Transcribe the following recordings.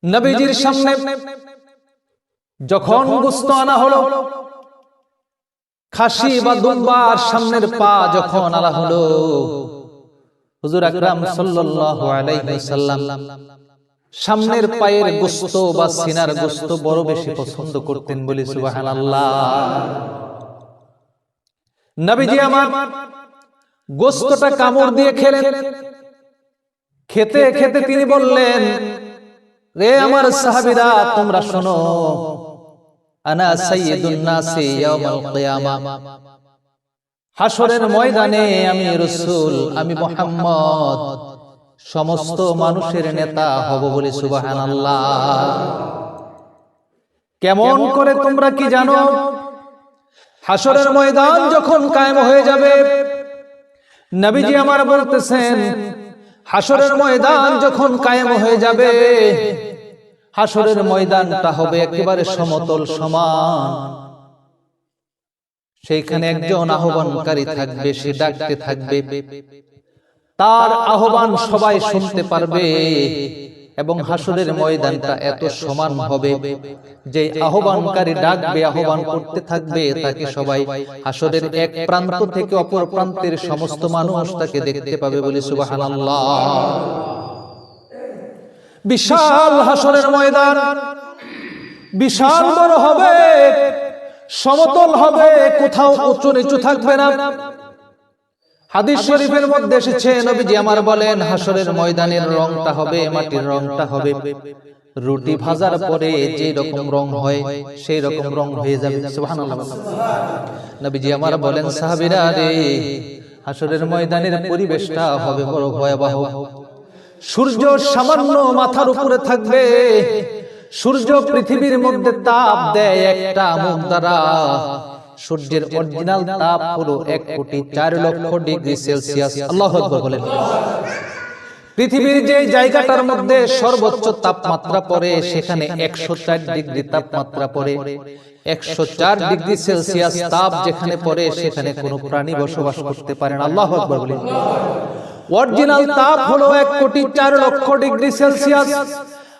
নবীজির সামনে যখন গোশত আনা হলো, খাসি বা দুম্বার সামনের পা যখন আনা হলো, হুজুর আকরাম সাল্লাল্লাহু আলাইহি ওয়াসাল্লাম সামনের পায়ের গোশত বা সিনার গোশত বড় বেশি পছন্দ করতেন, বলি সুবহানাল্লাহ। নবীজি আমার গোশতটা কামড় দিয়ে খেলেন। খেতে খেতে তিনি বললেন, রে আমার সাহাবীরা, তোমরা শোনো, আনা সাইয়্যিদুন নাসি ইয়াউমাল কিয়ামা, হাসরের ময়দানে আমি রাসূল, আমি মুহাম্মদ সমস্ত মানুষের নেতা হব, বলে সুবহানাল্লাহ। কেমন করে তোমরা কি জানো? হাসরের ময়দান যখন কায়েম হয়ে যাবে, নবীজি আমার বলতেছেন, হাসরের ময়দান যখন কায়েম হয়ে যাবে, হাসরের ময়দানটা হবে একেবারে সমতল সমান। সেইখানে একজন আহ্বানকারী থাকবে, সে ডাকতে থাকবে, তার আহ্বান সবাই শুনতে পারবে এবং হাসরের ময়দানটা এত সমান হবে যে আহ্বানকারী ডাকবে, আহ্বান করতে থাকবে, তাকে সবাই হাসরের এক প্রান্ত থেকে অপর প্রান্তের সমস্ত মানুষ তাকে দেখতে পাবে, বলে সুবহানাল্লাহ। বিশাল হাসরের ময়দান, বিশাল বড় হবে, সমতল হবে, কোথাও উঁচু নিচু থাকবে না। হাদিস শরীফের মধ্যে এসেছে, নবীজি আমার বলেন, হাসরের ময়দানের রংটা হবে, মাটির রংটা হবে রুটি ভাজার পরে যে রকম রং হয় সেই রকম রং হয়ে যাবে, সুবহানাল্লাহ। নবীজি আমার বলেন, সাহাবীরা রে, হাসরের ময়দানের পরিবেশটা হবে বড় ভয়াবহ। সূর্য সামান্য মাথার উপরে থাকবে। সূর্য পৃথিবীর মধ্যে তাপ দেয় একটা মুখ দ্বারা। সূর্যের অরিজিনাল তাপ হলো 1,04,00,000 ডিগ্রি সেলসিয়াস। আল্লাহু আকবার বলেন। পৃথিবীর যে জায়গাটার মধ্যে সর্বোচ্চ তাপমাত্রা পড়ে, সেখানে 104 ডিগ্রি তাপমাত্রা পড়ে। 104 ডিগ্রি সেলসিয়াস তাপ যেখানে পড়ে, সেখানে কোনো প্রাণী বসবাস করতে পারে না। আল্লাহু আকবার বলেন। অরিজিনাল তাপ হলো 1,04,00,000 ডিগ্রি সেলসিয়াস।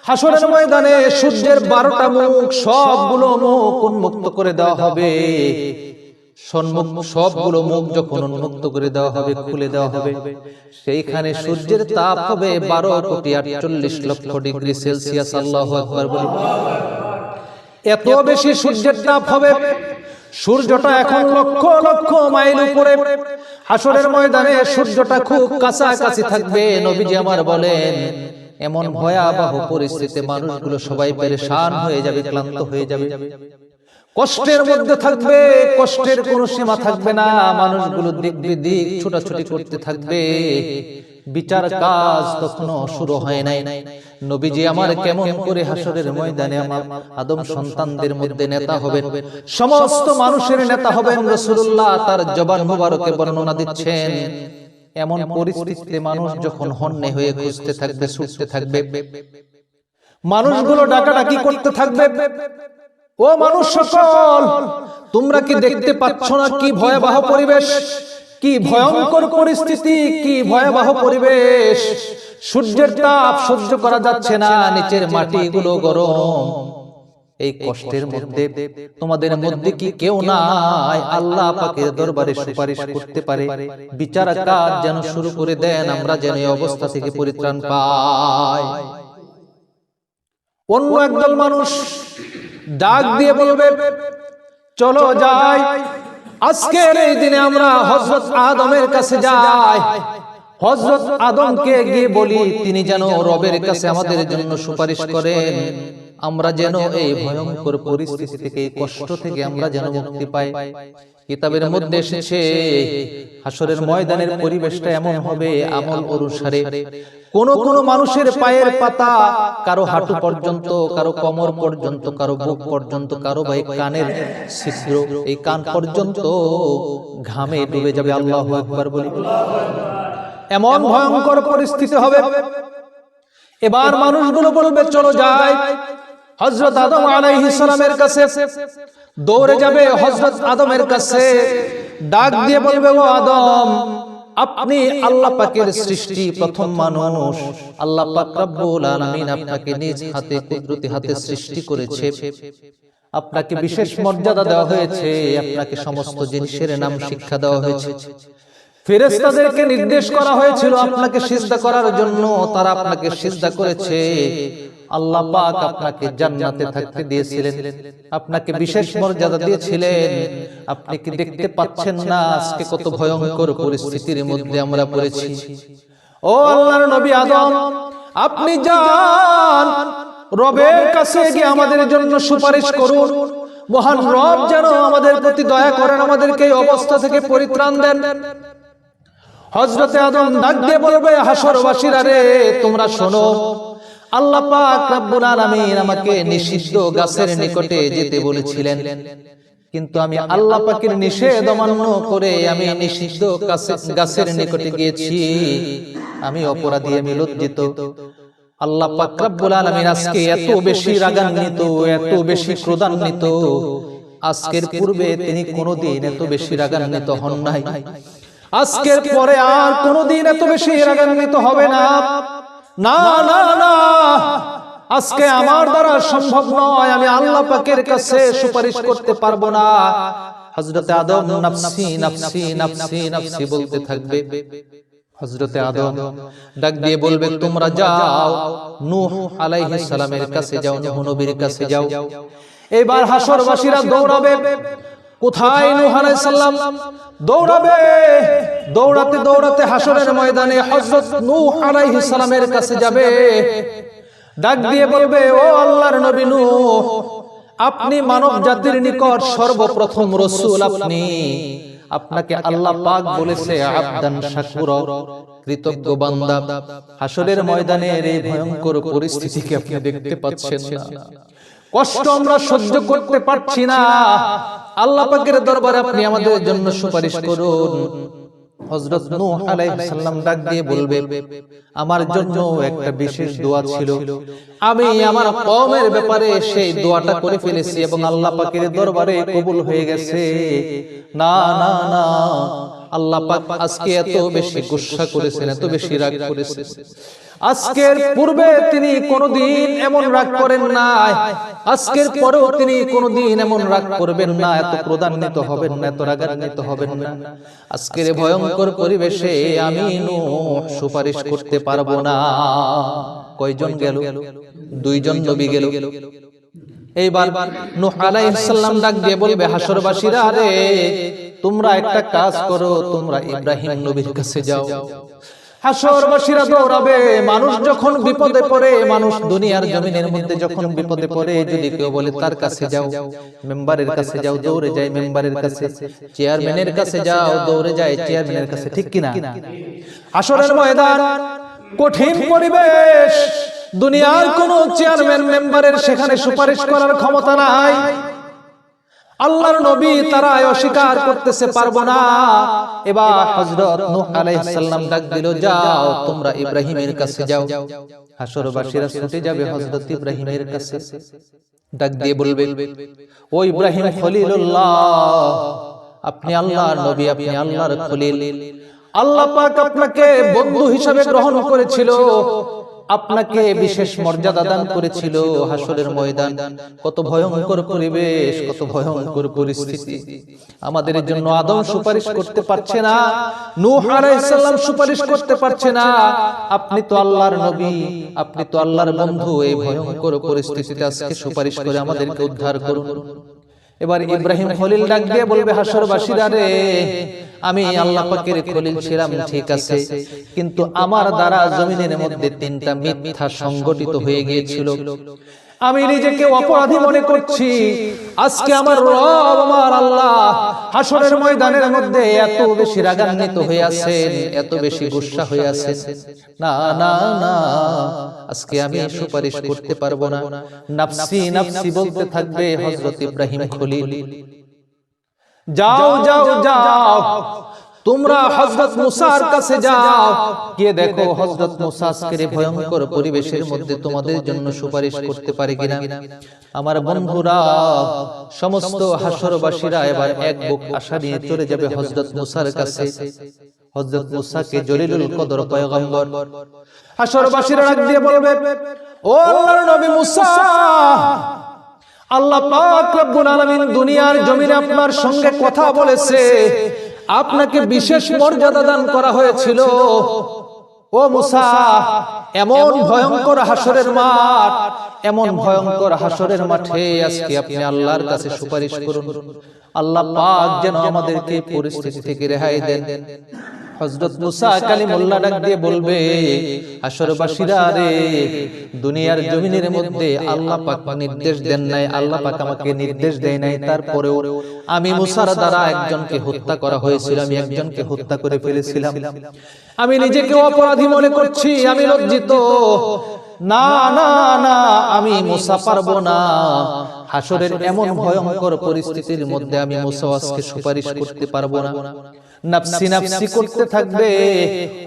হাসরের ময়দানে সূর্যের 12টা মুখ, সবগুলো মুখ উন্মুক্ত করে দেওয়া হবে। সবগুলো মুখ যখন উন্মুক্ত করে দেওয়া হবে, খুলে দেওয়া হবে, সেইখানে সূর্যের তাপ হবে 12,48,00,000 ডিগ্রি সেলসিয়াস। আল্লাহু আকবার বলি। এত বেশি সূর্যের তাপ হবে, সূর্যটা এখন লক্ষ লক্ষ মাইল উপরে। হাসরের ময়দানে সূর্যটা খুব কাছাকাছি থাকবে। নবীজি আমার বলেন, এমন ভয়াবহ পরিস্থিতিতে মানুষগুলো সবাই পেরেশান হয়ে যাবে, ক্লান্ত হয়ে যাবে, কষ্টের মধ্যে থাকবে, কষ্টের কোনো সীমা থাকবে না। মানুষগুলো দিক বিদিক ছোটাছুটি করতে থাকবে। বিচার কাজ তখনো শুরু হয় নাই। নবীজি আমার কেমন করে হাসরের ময়দানে আমার আদম সন্তানদের মধ্যে নেতা হবেন, সমস্ত মানুষের নেতা হবেন, রাসূলুল্লাহ তার জবান মুবারকে বর্ণনা দিচ্ছেন। এমন পরিস্থিতিতে মানুষ যখন হন্যে হয়ে খুঁজতে থাকবে, ছুটতে থাকবে, মানুষগুলো ডাকাডাকি করতে থাকবে, ও মানুষ সকল, তোমরা কি দেখতে পাচ্ছ না কি ভয়াবহ পরিবেশ, কি ভয়ঙ্কর পরিস্থিতি, কি ভয়াবহ পরিবেশ। সূর্যের তাপ সহ্য করা যাচ্ছে না, নিচের মাটিগুলো গরম। এই কষ্টের মধ্যে তোমাদের মধ্যে কি কেউ নাই আল্লাহ পাকের দরবারে সুপারিশ করতে পারে? বিচার কাজ যেন শুরু করে দেন, আমরা যেন এই অবস্থা থেকে পরিত্রাণ পাই। অন্য একদল মানুষ ডাক দিয়ে বলবে, চলো যাই, আজকের এই দিনে আমরা হযরত আদমের কাছে যাই, হযরত আদমকে গিয়ে বলি তিনি যেন রবের কাছে আমাদের জন্য সুপারিশ করেন, আমরা যেন এই ভয়ঙ্কর পরিস্থিতি থেকে, কষ্ট থেকে আমরা যেন মুক্তি পাই। কিতাবের মধ্যে এসেছে, হাসরের ময়দানের পরিবেশটা এমন হবে, আমল অনুসারে কোন কোন মানুষের পায়ের পাতা কারো হাঁটু পর্যন্ত, কারো কোমর পর্যন্ত, কারো বুক পর্যন্ত, কারো ভাই কানের ছিদ্র, এই কান পর্যন্ত ঘামে ডুবে যাবে। আল্লাহু আকবার বলি। এমন ভয়ঙ্কর পরিস্থিতি হবে। এবার মানুষগুলো বলবে, চলো যাই, হযরত আদম আলাইহিস সালামের কাছে। দৌড়ে যাবে হযরত আদমের কাছে, ডাক দিয়ে বলবে, ও আদম, আপনি আল্লাহ পাকের সৃষ্টি, প্রথম মানুষ। আল্লাহ পাক রব্বুল আলামিন আপনাকে নিজ হাতে কুদরতি হাতে সৃষ্টি করেছে। আপনাকে বিশেষ মর্যাদা দেওয়া হয়েছে, আপনাকে সমস্ত জিনিসের নাম শিক্ষা দেওয়া হয়েছে। ফেরেশতাদেরকে নির্দেশ করা হয়েছিল আপনাকে সিজদা করার জন্য, তারা আপনাকে সিজদা করেছে। আল্লাহ পাক আপনাকে জান্নাতে থাকতে দিয়েছিলেন, আপনাকে বিশেষ মর্যাদা দিয়েছিলেন। আপনি কি দেখতে পাচ্ছেন না আজকে কত ভয়ঙ্কর পরিস্থিতির মধ্যে আমরা পড়েছি? ও আল্লাহর নবী আদম, আপনি যান রবের কাছে গিয়ে আমাদের জন্য সুপারিশ করুন। মহান রব যেন আমাদের প্রতি দয়া করেন, আমাদেরকে এই অবস্থা থেকে পরিত্রাণ দেন। হযরতে আদম ডাক দিয়ে বলবে, হাসরবাসীরা রে, তোমরা শোনো, আল্লাহ পাক রব্বুল আলামিন আমাকে নিষিদ্ধ গাছের নিকটে যেতে বলেছিলেন, কিন্তু আমি আল্লাহ পাকের নিষেধ অমান্য করে আমি নিষিদ্ধ গাছের নিকটে গিয়েছি। আমি অপরাধী, আমি লজ্জিত। আল্লাহ পাক রব্বুল আলামিন আজকে এত বেশি রাগান্বিত, এত বেশি ক্রোধান্বিত, আজকের পূর্বে তিনি কোনোদিন এত বেশি রাগান্বিত হন নাই। আজকের পরে আর কোনোদিন এত বেশি রাগান্বিত হবে না। না না না, আজকে আমার দ্বারা সম্ভব নয়, আমি আল্লাহ পাকের কাছে সুপারিশ করতে পারবো না। হযরতে আদম নাফসি নাফসি নাফসি নাফসি বলতে থাকবে। হযরতে আদম ডাক দিয়ে বলবে, তোমরা যাও নূহ আলাইহিস সালামের কাছে যাও, নূহ নবীর কাছে যাও। এবার হাসরবাসীরা দৌড়াবে। কোথায়? নূহ আলাইহিস সালাম দৌড়াবে। দৌড়াতে দৌড়াতে হাসরের ময়দানে হযরত নূহ আলাইহিস সালামের কাছে যাবে। ডাক দিয়ে বলবে, ও আল্লাহর নবী নূহ, আপনি মানব জাতির নিকট সর্বপ্রথম রাসূল। আপনাকে আল্লাহ পাক বলেছে আবদান শাকুরা, কৃতজ্ঞ বান্দা। হাসরের ময়দানের এই ভয়ঙ্কর পরিস্থিতিকে আপনি দেখতে পাচ্ছেন না? কষ্ট আমরা সহ্য করতে পারছি না। আল্লাহ পাকের দরবারে আপনি আমাদের জন্য সুপারিশ করুন। হযরত নূহ আলাইহিস সালাম ডাক দিয়ে বলবে, আমার জন্য একটা বিশেষ দোয়া ছিল, আমি আমার কওমের ব্যাপারে সেই দোয়াটা করে ফেলেছি এবং আল্লাহ পাকের দরবারে কবুল হয়ে গেছে। না না না, আল্লাহ পাক আজকে এত বেশি গুসা করেছেন, এত বেশি রাগ করেছেন। আজকের পূর্বে তিনি কোনোদিন এমন রাগ করেন নাই, আজকের পরেও তিনি কোনোদিন এমন রাগ করবেন না, এত ক্রোধান্বিত হবেন না, এত রাগান্বিত হবেন না। আজকের ভয়ঙ্কর পরিবেশে আমি নূহ সুপারিশ করতে পারবো না। কয়জন গেল? দুইজন নবী গেল। এইবার নূহ আলাইহিস সালাম ডাক দিয়ে বলবে, হাসরবাসীরা রে, তোমরা একটা কাজ করো, তোমরা ইব্রাহিম নবীর কাছে যাও। হাসরবাসীরা দৌড়াবে। মানুষ যখন বিপদে পড়ে, মানুষ দুনিয়ার জমিনের মধ্যে যখন বিপদে পড়ে, যদি কেউ বলে তার কাছে যাও, মেম্বারের কাছে যাও, দৌড়ে যায় মেম্বারের কাছে। চেয়ারম্যানের কাছে যাও, দৌড়ে যায় চেয়ারম্যানের কাছে। ঠিক কিনা? হাসরের ময়দান কঠিন পরিবেশ। দুনিয়ার কোন চেয়ারম্যান মেম্বারের সেখানে সুপারিশ করার ক্ষমতা নাই। আল্লাহর নবী তারা অস্বীকার করতেছে পারবো না। এবার হযরত নূহ আলাইহিস সালাম ডাক দিল, যাও তোমরা ইব্রাহিমের কাছে যাও। হাসরবাসীরা ছুটে যাবে হযরত ইব্রাহিমের কাছে। ডাক দিয়ে বলবে, ও ইব্রাহিম খলিলুল্লাহ, আপনি আল্লাহর নবী, আপনি আল্লাহর খলিল। আল্লাহ পাক আপনাকে বন্ধু হিসেবে গ্রহণ করেছিল, আপনাকে বিশেষ মর্যাদা দান করেছিল। হাসরের ময়দান কত ভয়ঙ্কর পরিবেশ, কত ভয়ঙ্কর পরিস্থিতি। আমাদের জন্য আদম সুপারিশ করতে পারছে না, নূহ আলাইহিস সালাম সুপারিশ করতে পারছে না। আপনি তো আল্লাহর নবী, আপনি তো আল্লাহর বন্ধু। এই ভয়ঙ্কর পরিস্থিতিতে আজকে সুপারিশ করে আমাদেরকে উদ্ধার করুন। এবার ইব্রাহিম খলিল ডাক দিয়ে বলবে, হাসরবাসীরা রে, আমি আল্লাহ পাকের খলিল ছিলাম ঠিক আছে, কিন্তু আমার দ্বারা জমিনের মধ্যে তিনটা মিথ্যা সংগঠিত হয়ে গিয়েছিল। আমি নিজেকে অপরাধী মনে করছি। আজকে আমার রব, আমার আল্লাহ হাসরের ময়দানের মধ্যে এত বেশি রাগান্বিত হয়ে আছেন, এত বেশি গুসা হয়ে আছেন। না না না, আজকে আমি সুপারিশ করতে পারবো না। নাফসি নাফসি বলতে থাকবে হযরত ইব্রাহিম খলিল। যাও যাও যাও, তোমরা হযরত মুসার কাছে যাও, গিয়ে দেখো হযরত মুসা আজকের ভয়ঙ্কর পরিবেশের মধ্যে তোমাদের জন্য সুপারিশ করতে পারে কিনা। আমার বন্ধুরা, সমস্ত হাসরবাসীরা এবার এক বুক আশা নিয়ে চলে যাবে হযরত মুসার কাছে। হযরত মুসাকে জলিলুল কদর পয়গম্বর হাসরবাসীরা ডাক দিয়ে বলবে, ও আল্লাহর নবী মুসা, আল্লাহ পাক রব্বুল আলামিন দুনিয়ার জমিনে আপনার সঙ্গে কথা বলেছে, আপনাকে বিশেষ মর্যাদা দান করা হয়েছিল। ও মুসা, এমন ভয়ঙ্কর হাসরের মাঠ, এমন ভয়ঙ্কর হাসরের মাঠে আজকে আপনি আল্লাহর কাছে সুপারিশ করুন, আল্লাহ পাক যেন আমাদেরকে পরিস্থিতি থেকে রেহাই দেন। হযরত মুসা কালিমুল্লাহ ডাক দিয়ে বলবে, হাসরবাসীরা রে, দুনিয়ার জমিনের মধ্যে আল্লাহ পাক নির্দেশ দেন নাই, আল্লাহ পাক আমাকে নির্দেশ দেয় নাই, তারপরেও আমি মুসার দ্বারা একজনকে হত্যা করা হয়েছিল, আমি একজনকে হত্যা করে ফেলেছিলাম। আমি নিজেকে অপরাধী মনে করছি, আমি লজ্জিত। না না না, আমি মুসা পারবো না। হাসরের এমন ভয়ঙ্কর পরিস্থিতির মধ্যে আমি মুসা আজকে সুপারিশ করতে পারবো না। নাফসি নাফসি করতে থাকবে।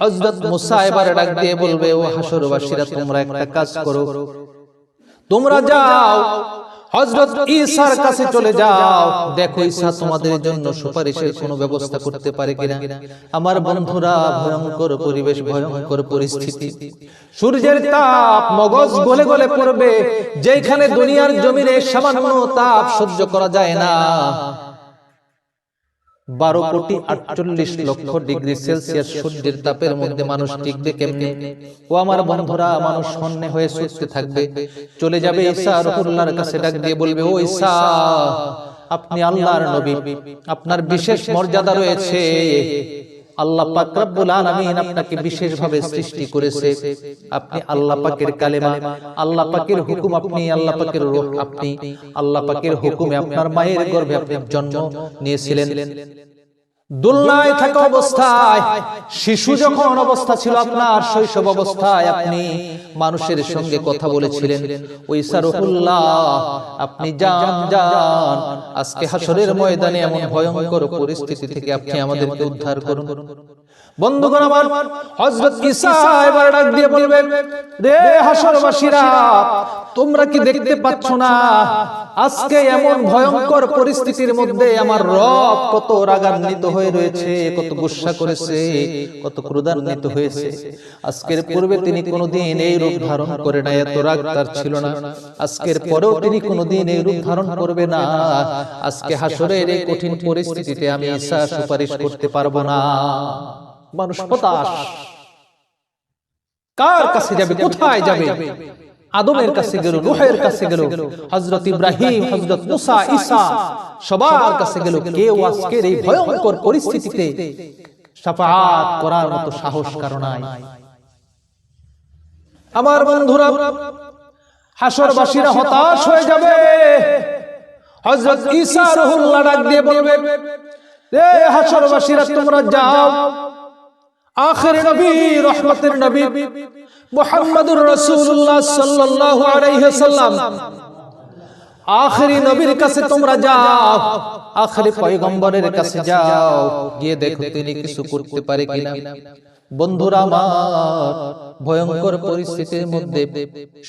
হযরত মুসা এবার ডাক দিয়ে বলবে, ও হাসরবাসীরা, তোমরা একটা কাজ করো, তোমরা যাও হযরত ঈসার কাছে চলে যাও, দেখো ঈসা তোমাদের জন্য সুপারিশের কোনো ব্যবস্থা করতে পারে কিনা। আমার বন্ধুরা, ভয়ঙ্কর পরিবেশ, ভয়ঙ্কর পরিস্থিতি, সূর্যের তাপ মগজ গলে গলে পড়বে, যেখানে দুনিয়ার জমিনে সামান্য তাপ সহ্য করা যায় না, 12,48,00,000 ডিগ্রি সেলসিয়াস সূর্যের তাপের মধ্যে মানুষ টিকবে কেমনে? ও আমার বন্ধুরা, মানুষ শূন্য হয়ে শুতে থাকবে। চলে যাবে ঈসা রূহুল্লাহর কাছে, ডাক দিয়ে বলবে, ও ঈসা, আপনি আল্লাহর নবী, আপনার বিশেষ মর্যাদা রয়েছে, আল্লাহ পাক রব্বুল আলামিন আপনাকে বিশেষভাবে সৃষ্টি করেছে। আপনি আল্লাহ পাকের কালেমা, আল্লাহ পাকের হুকুম, আপনি আল্লাহ পাকের রূহ, আপনি আল্লাহ পাকের হুকুমে আপনার মায়ের গর্ভে আপনি জন্ম নিয়েছিলেন। দুলনায় থাকা অবস্থায়, শিশু যখন অবস্থা ছিল, আপনার শৈশব অবস্থায় আপনি মানুষের সঙ্গে কথা বলেছিলেন। ওই ঈসা রূহুল্লাহ, আপনি যান যান, আজকে হাসরের ময়দানে এমন ভয়ঙ্কর পরিস্থিতি থেকে আপনি আমাদেরকে উদ্ধার করুন। বন্ধুগণ আমার, হযরত ঈসা এবার ডাক দিয়ে বলবে, রে হাসরবাসীরা, তোমরা কি দেখতে পাচ্ছ না আজকে এমন ভয়ঙ্কর পরিস্থিতির মধ্যে আমার রব কত রাগান্বিত হয়ে রয়েছে, কত গুসা করেছে, কত ক্রোধান্বিত হয়েছে। আজকের পূর্বে তিনি কোনোদিন এই রূপ ধারণ করে না, এত রাগ তার ছিল না। আজকের পরেও তিনি কোনোদিন এই রূপ ধারণ করবে না। আজকে হাসরের এই কঠিন পরিস্থিতিতে আমি ঈসা সুপারিশ করতে পারবো না। মানুষ হতাশ, কার কাছে যাবে, কোথায় যাবে? আদমের কাছে গেল, নূহের কাছে গেল, হযরত ইব্রাহিম, হযরত মুসা, ঈসা, সবার কাছে গেল। কেউ আজকের এই ভয়ঙ্কর পরিস্থিতিতে শাফাআত করার মতো সাহস কারো নাই। আমার বন্ধুরা, হাসরবাসীরা হতাশ হয়ে যাবে। হযরত ঈসা রূহুল্লাহ ডাক দিয়ে বলবে, এ হাসরবাসীরা, তোমরা যাও আখির নবী, রহমতের নবী মুহাম্মদুর রাসূলুল্লাহ সাল্লাল্লাহু আলাইহি ওয়াসাল্লাম, আখিরি নবীর কাছে তোমরা যাও, আখিরি পয়গম্বরের কাছে যাও, গিয়ে দেখো তিনি কিছু করতে পারে কিনা। বন্ধুরা আমার, ভয়ঙ্কর পরিস্থিতির মধ্যে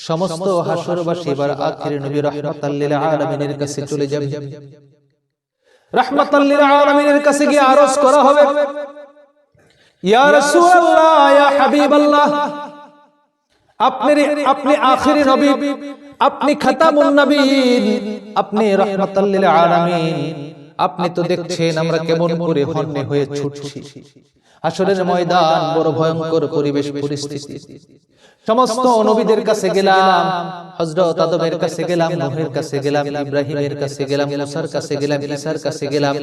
সমস্ত হাসরবাসী এবার আখিরি নবী রাহমাতাল লিল আলামিনের কাছে চলে যাবে। রাহমাতাল লিল আলামিনের কাছে গিয়ে আরজ করা হবে, ইয়া রাসূলুল্লাহ, ইয়া হাবিবাল্লাহ, আপনি আখিরি নবী, আপনি খাতামুন নবীন, আপনি রাহমাতাল লিল আলামিন। আপনি তো দেখছেন আমরা কেমন করে হন্যে হয়ে ছুটছি। হাসরের ময়দান বড় ভয়ঙ্কর পরিবেশ পরিস্থিতি। সমস্ত নবীদের কাছে গেলাম, হযরত আদমের কাছে গেলাম, নূহের কাছে গেলাম, ইব্রাহিমের কাছে গেলাম, মুসার কাছে গেলাম, ঈসার কাছে গেলাম।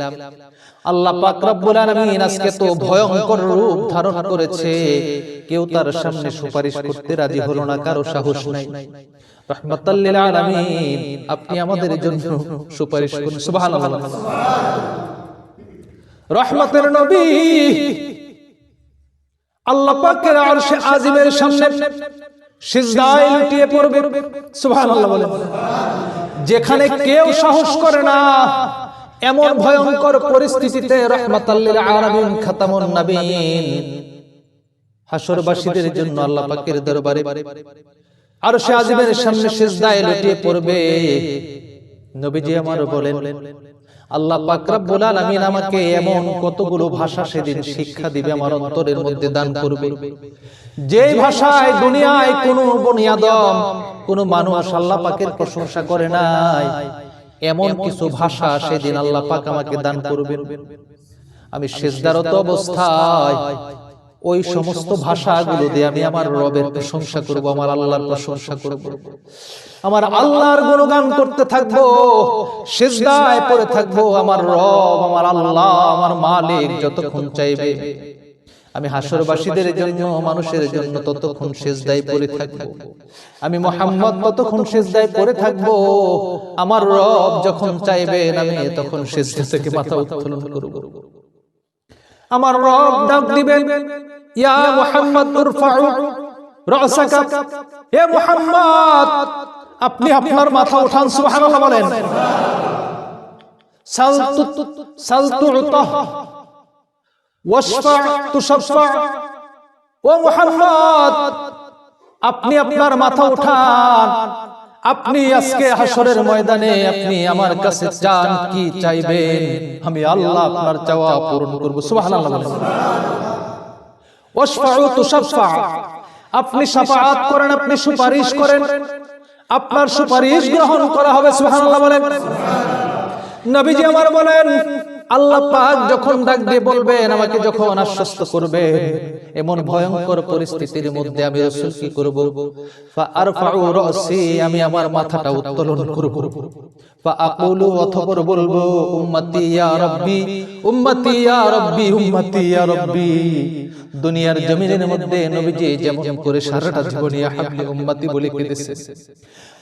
আল্লাহ পাক রব্বুল আলামিন আজকে তো ভয়ঙ্কর রূপ ধারণ করেছে, কেউ তার সামনে সুপারিশ করতে রাজি হলো না, কারো সাহস নাই। রাহমাতাল লিল আলামিন, আপনি আমাদের জন্য সুপারিশ করুন। সুবহানাল্লাহ। রহমতের নবী আল্লাহ পাকের আরশে আজিমের সামনে সিজদায় লুটিয়ে পড়বে। সুবহানাল্লাহ বলেন। যেখানে কেউ সাহস করে না, এমন ভয়ঙ্কর পরিস্থিতিতে রাহমাতাল লিল আলামিন খাতামুন নবীন হাসরবাসীদের জন্য আল্লাহ পাকের দরবারে আরশে আজিমের সামনে সিজদায় লুটিয়ে পড়বে। নবীজি আমার বলেন, আল্লাহ পাক রব্বুল আলামিন আমাকে এমন কতগুলো ভাষা সেদিন শিক্ষা দিবে, আমার অন্তরের মধ্যে দান করবে, যেই ভাষায় দুনিয়ায় কোনো বনি আদম কোনো মানুষ আল্লাহ পাকের প্রশংসা করে নাই, এমন কিছু ভাষা সেদিন আল্লাহ পাক আমাকে দান করবেন। আমি সিজদারত অবস্থায় ওই সমস্ত ভাষাগুলো দিয়ে আমি আমার রবের প্রশংসা করব, আমার আল্লাহর প্রশংসা করব, আমার আল্লাহর গুণগান করতে থাকবো, সিজদায় পড়ে থাকবো। আমার রব, আমার আল্লাহ, আমার মালিক যতক্ষণ চাইবে আমি হাসরবাসীদের জন্য, মানুষের জন্য ততক্ষণ সিজদায় পড়ে থাকবো। আমি মুহাম্মদ ততক্ষণ সিজদায় পড়ে থাকবো। আমার রব যখন চাইবেন আমি তখন সিজদা থেকে মাথা উত্তোলন করব। আমার রব ডাক দিবেন, ইয়া মুহাম্মদ উরফাউ রাসাকা, হে মুহাম্মদ আপনি আপনার মাথা উঠান। সুবহানাল্লাহ বলেন। সালতু উতা ওয়াশফা তুশফা, ও মুহাম্মদ আপনি আপনার মাথা উঠান, আপনি আজকে হাসরের ময়দানে আপনি আমার কাছে চান, কি চাইবেন আমি আল্লাহ আপনার চাওয়া পূরণ করব। সুবহানাল্লাহ। ওয়াশফাউ তুশফা, আপনি শাফাআত করেন, আপনি সুপারিশ করেন, আপনার সুপারিশ গ্রহণ করা হবে। সুবহানাল্লাহ বলেন। নবীজি আমার বলেন, আল্লাহ পাক যখন ডাক দিয়ে বলবেন, আমাকে যখন আশ্বস্ত করবে, এমন ভয়ঙ্কর পরিস্থিতির মধ্যে আমি রাসূল কি করব? ফা আরফাউ রাসি, আমি আমার মাথাটা উত্তোলন করব। ফা আকুলু, অতঃপর বলবো, উম্মতি ইয়া রাব্বি, উম্মতি ইয়া রাব্বি, উম্মতি ইয়া রাব্বি। দুনিয়ার জমিনের মধ্যে নবীজি যেমন করে সারাটা জীবন ইয়া হাবলি উম্মতি বলে কেঁদেছেন,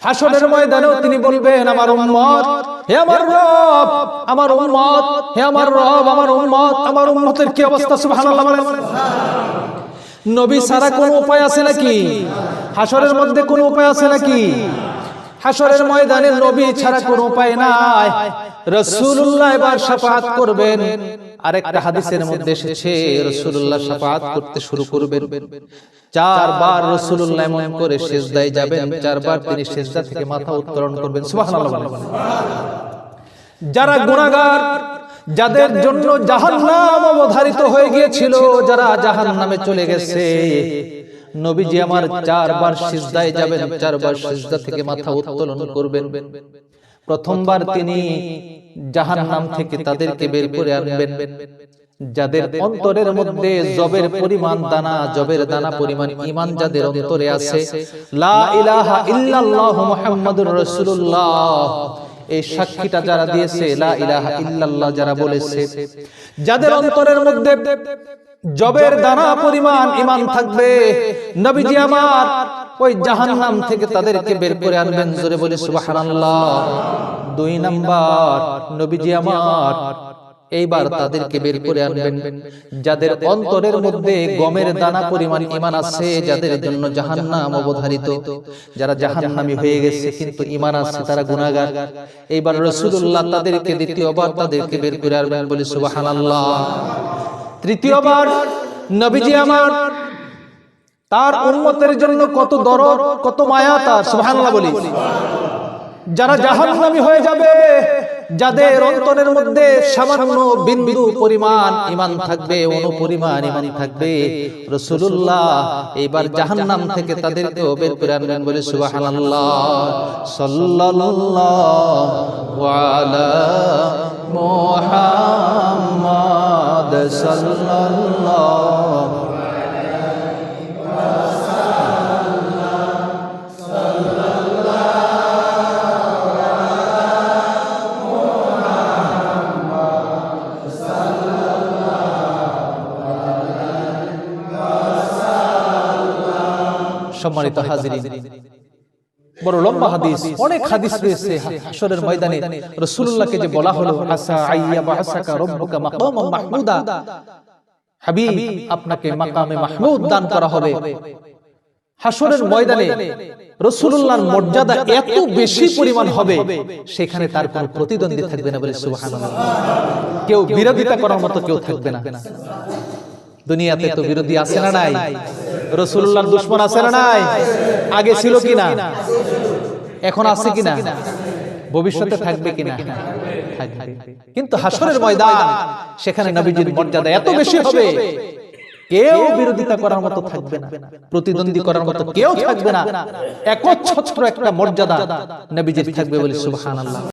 হাসরের ময়দানেও তিনি বলবেন, আমার উম্মত, হে আমার রব, আমার উম্মত, হে আমার রব, আমার উম্মত, আমার উম্মতের কি অবস্থা? সুবহানাল্লাহ বলেন। নবী ছাড়া কোনো উপায় আছে নাকি? হাসরের মধ্যে কোনো উপায় আছে নাকি? হাসরের ময়দানে নবী ছাড়া কোনো উপায় নাই। রাসূলুল্লাহ এবার শাফাআত করবেন। আরেকটা হাদিসের মধ্যে এসেছে রাসূলুল্লাহ শাফাআত করতে শুরু করবেন। চারবার রাসূলুল্লাহ এমন করে সিজদায় যাবেন, চারবার তিনি সিজদা থেকে মাথা উত্তোলন করবেন। সুবহানাল্লাহ। যারা গুনাহগার, যাদের জন্য জাহান্নাম অবধারিত হয়ে গিয়েছিল, যারা জাহান্নামে চলে গেছে, নবীজি আমার চারবার সিজদায় যাবেন, চারবার সিজদা থেকে মাথা উত্তোলন করবেন। প্রথমবার তিনি জাহান্নাম থেকে তাদেরকে বের করে আনবেন যাদের অন্তরের মধ্যে জবের পরিমাণ দানা, জবের দানা পরিমাণ ঈমান যাদের অন্তরে আছে, লা ইলাহা ইল্লাল্লাহ মুহাম্মাদুর রাসূলুল্লাহ, এই সাক্ষীটা যারা দিয়েছে, লা ইলাহা ইল্লাল্লাহ যারা বলেছে, যাদের অন্তরের মধ্যে জবের দানা পরিমাণ ঈমান থাকবে, নবীজি আমার ওই জাহান্নাম থেকে তাদেরকে বের করে আনবেন। জোরে বলে সুবহানাল্লাহ। দুই নাম্বার, নবীজি আমার এইবার তাদেরকে বের করে আনবেন যাদের অন্তরের মধ্যে গমের দানা পরিমাণ ঈমান আছে, যাদের জন্য জাহান্নাম অবধারিত, যারা জাহান্নামী হয়ে গেছে কিন্তু ঈমান আছে, তারা গুনাহগার। এইবার রাসূলুল্লাহ তাদেরকে দ্বিতীয়বার তাদেরকে বের করে আনবেন, বলি সুবহানাল্লাহ। তৃতীয়বার নবীজি আমার তার উম্মতের জন্য কত দরদ, কত মায়া তার, সুবহানাল্লাহ বলি। যারা জাহান্নামী হয়ে যাবে, যাদের অন্তরের মধ্যে সামান্য বিন্দু পরিমাণ ঈমান থাকবে, অনুপরিমাণ ঈমান থাকবে, রাসূলুল্লাহ এইবার জাহান্নাম থেকে তাদেরকে বের করে আনবেন, বলে সুবহানাল্লাহ। সাল্লাল্লাহু আলা মুহাম্মাদ সাল্লাল্লাহু সম্মানিত হাজিরিন, বড় লম্বা হাদিস, অনেক হাদিস রয়েছে। হাসরের ময়দানে রাসূলুল্লাহকে যে বলা হলো, আসা আইয়া বাসাকা রাব্বুকা মাকামান মাহমুদা, হাবিব আপনাকে মাকামে মাহমুদ দান করা হবে। হাসরের ময়দানে রাসূলুল্লাহর মর্যাদা এত বেশি পরিমাণ হবে, সেখানে তার কোনো প্রতিদ্বন্দ্বী থাকবে না, বলে সুবহানাল্লাহ। কেউ বিরোধিতা করার মতো কেউ থাকবে না। দুনিয়াতে তো বিরোধী আছে না নাই? রাসূলুল্লাহর দুশমন আছে না নাই? আগে ছিল কিনা, এখন আছে কিনা, ভবিষ্যতে থাকবে কিনা? থাকবে। কিন্তু হাসরের ময়দান, সেখানে নবীজির মর্যাদা এত বেশি হবে, কেউ বিরোধিতা করার মতো থাকবে না, প্রতিদ্বন্দ্বী করার মতো কেউ থাকবে না। একচ্ছত্র একটা মর্যাদা নবীজির থাকবে, বলে সুবহানাল্লাহ।